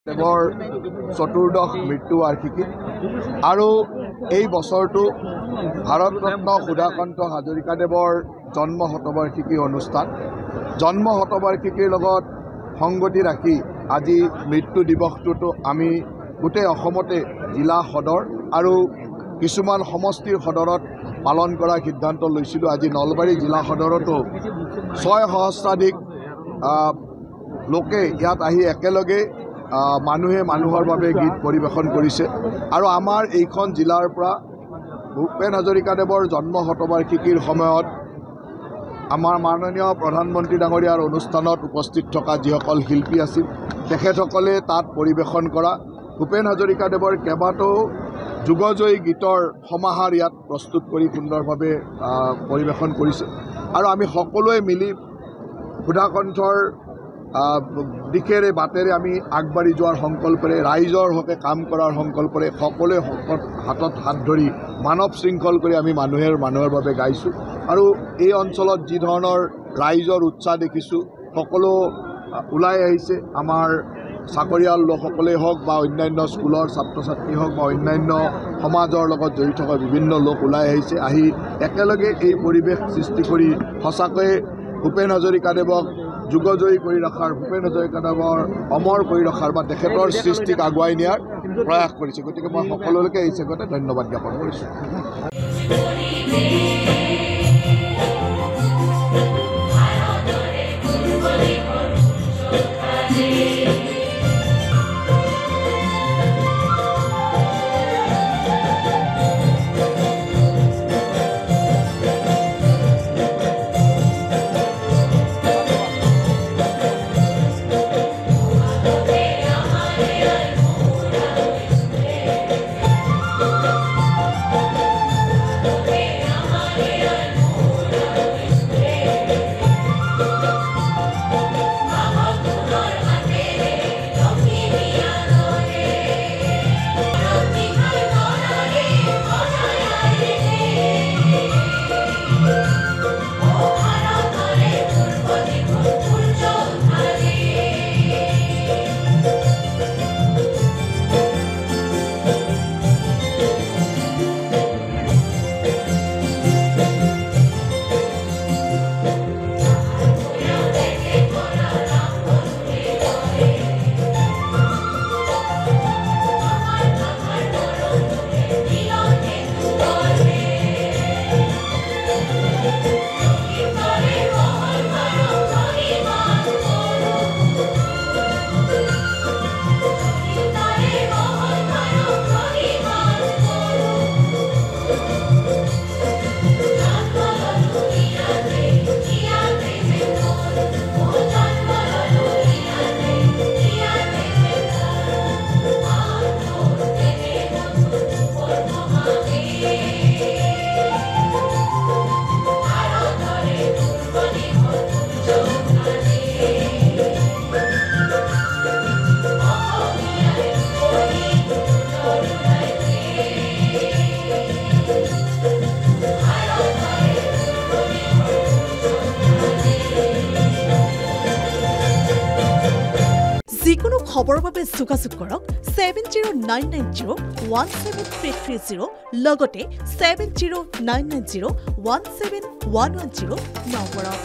দেৱৰ চতুৰ্দশ মৃত্যু বাৰ্ষিকী আৰু এই বছৰটো ভাৰতৰত্ন সুধাকান্ত হাজৰিকাদেৱৰ জন্ম শতবাৰ্ষিকী অনুষ্ঠান। জন্ম শতবাৰ্ষিকীৰ লগত সংগতি ৰাখি আজি মৃত্যু দিৱসটোতো আমি গোটেই অসমতে জিলা সদৰ আৰু কিছুমান সমষ্টিৰ সদৰত পালন কৰাৰ সিদ্ধান্ত লৈছিলোঁ। আজি নলবাৰী জিলা সদৰতো 6 সহস্ৰাধিক লোকে ইয়াত আহি একেলগে মানুহে মানুহৰ বাবে গীত পৰিৱেশন কৰিছে আৰু আমাৰ এইখন জিলাৰ পৰা ভূপেন হাজৰিকাদেৱৰ জন্ম শতবাৰ্ষিকীৰ সময়ত আমাৰ মাননীয় প্ৰধানমন্ত্ৰী ডাঙৰীয়াৰ অনুষ্ঠানত উপস্থিত থকা যিসকল শিল্পী আছিল তেখেতসকলে তাত পৰিৱেশন কৰা ভূপেন হাজৰিকাদেৱৰ কেইবাটাও যুগজয়ী গীতৰ সমাহাৰ ইয়াত প্ৰস্তুত কৰি সুন্দৰভাৱে পৰিৱেশন কৰিছে আৰু আমি সকলোৱে মিলি সুধাকণ্ঠৰ দিশেৰে বাটেৰে আমি আগবাঢ়ি যোৱাৰ সংকল্পৰে ৰাইজৰ হকে কাম কৰাৰ সংকল্পৰে সকলোৱে হাতত হাত ধৰি মানৱ শৃংখল কৰি আমি মানুহৰ বাবে গাইছোঁ আৰু এই অঞ্চলত যি ধৰণৰ ৰাইজৰ উৎসাহ দেখিছোঁ সকলো ওলাই আহিছে। আমাৰ চাকৰিয়াল লোকসকলেই হওক বা অন্যান্য স্কুলৰ ছাত্ৰ ছাত্ৰী হওক বা অন্যান্য সমাজৰ লগত জড়িত থকা বিভিন্ন লোক ওলাই আহিছে। আহি একেলগে এই পৰিৱেশ সৃষ্টি কৰি সঁচাকৈয়ে ভূপেন হাজৰিকাদেৱক যুগজয়ী কৰি ৰখাৰ ভূপেন হাজৰিকাদেৱৰ অমৰ কৰি ৰখাৰ বা তেখেতৰ সৃষ্টিক আগুৱাই নিয়াৰ প্ৰয়াস কৰিছে। গতিকে মই সকলোলৈকে এই চেগতে ধন্যবাদ জ্ঞাপন কৰিছোঁ। যিকোনো খবৰৰ বাবে যোগাযোগ কৰক 7099017330 লগতে 7099017110 নম্বৰত।